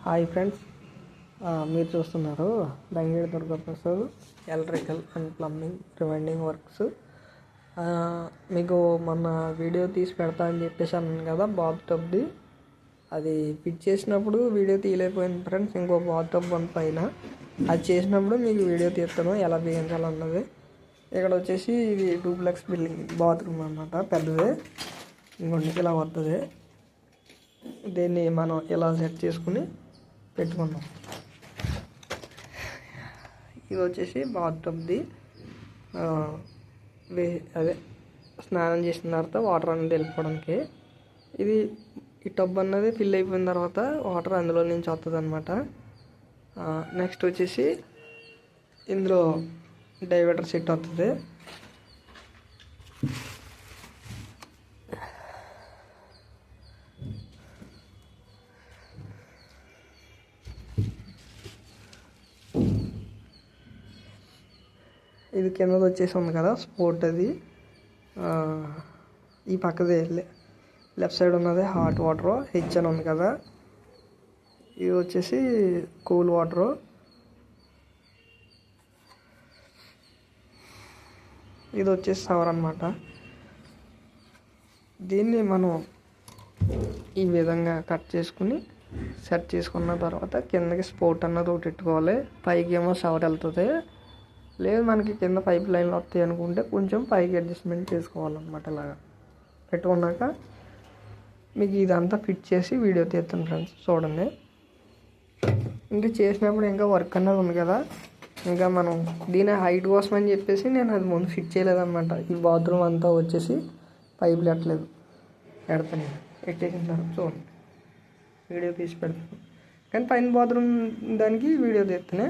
Hi friends, మీరు చూస్తున్నారు Dangedi Durgaprasad electrical and plumbing rewinding works. మీకు మొన్న వీడియో తీసి పెడతా అని చెప్పేసి అన్నాను కదా, బాత్ టబ్ది. అది ఫిట్ చేసినప్పుడు వీడియో తీయలేకపోయింది ఫ్రెండ్స్. ఇంకో బాత్ టబ్ ఉంది పైన, అది చేసినప్పుడు మీకు వీడియో తీస్తాను ఎలా బిగించాలన్నది. ఇక్కడ వచ్చేసి ఇది డూప్లెక్స్ బిల్డింగ్ బాత్రూమ్ అన్నమాట, పెద్దది. ఇంకొంచెం ఇలా వస్తుంది. దీన్ని మనం ఇలా సెట్ చేసుకుని పెట్టుకున్నాం. ఇది వచ్చేసి బాత్ టబ్ది. అదే స్నానం చేసిన తర్వాత వాటర్ అనేది వెళ్ళిపోవడానికి. ఇది ఈ టబ్ అన్నది ఫిల్ అయిపోయిన తర్వాత వాటర్ అందులో నుంచి వస్తుంది అనమాట. నెక్స్ట్ వచ్చేసి ఇందులో డైవర్టర్ సెట్ వస్తుంది. ఇది కిందది వచ్చేసి ఉంది కదా స్పోర్ట్, అది ఈ పక్కది లెఫ్ట్ సైడ్ ఉన్నది హాట్ వాటర్, హెచ్ అని ఉంది కదా. ఇది వచ్చేసి కూల్ వాటరు. ఇది వచ్చేసి షవర్ అన్నమాట. దీన్ని మనం ఈ విధంగా కట్ చేసుకుని సెట్ చేసుకున్న తర్వాత కిందకి స్పోర్ట్ అన్నది ఒకటి పెట్టుకోవాలి. పైకి ఏమో షవర్ వెళ్తుంది. లేదు మనకి కింద పైప్ లైన్లు వస్తాయి అనుకుంటే కొంచెం పైకి అడ్జస్ట్మెంట్ చేసుకోవాలన్నమాట. ఇలాగా పెట్టుకున్నాక మీకు ఇదంతా ఫిట్ చేసి వీడియో తీస్తాను ఫ్రెండ్స్, చూడండి. ఇంకా చేసినప్పుడు ఇంకా వర్క్ అన్నది ఉంది కదా, ఇంకా మనం దీని హైట్ కోసం అని చెప్పేసి నేను అది ముందు ఫిట్ చేయలేదన్నమాట. ఈ బాత్రూమ్ అంతా వచ్చేసి పైపులు పెట్టలేదు, పెడతాను. పెట్టేసిన తర్వాత చూడండి, వీడియో తీసి పెడతాను. కానీ పైన బాత్రూమ్ దానికి వీడియో తీస్తానే.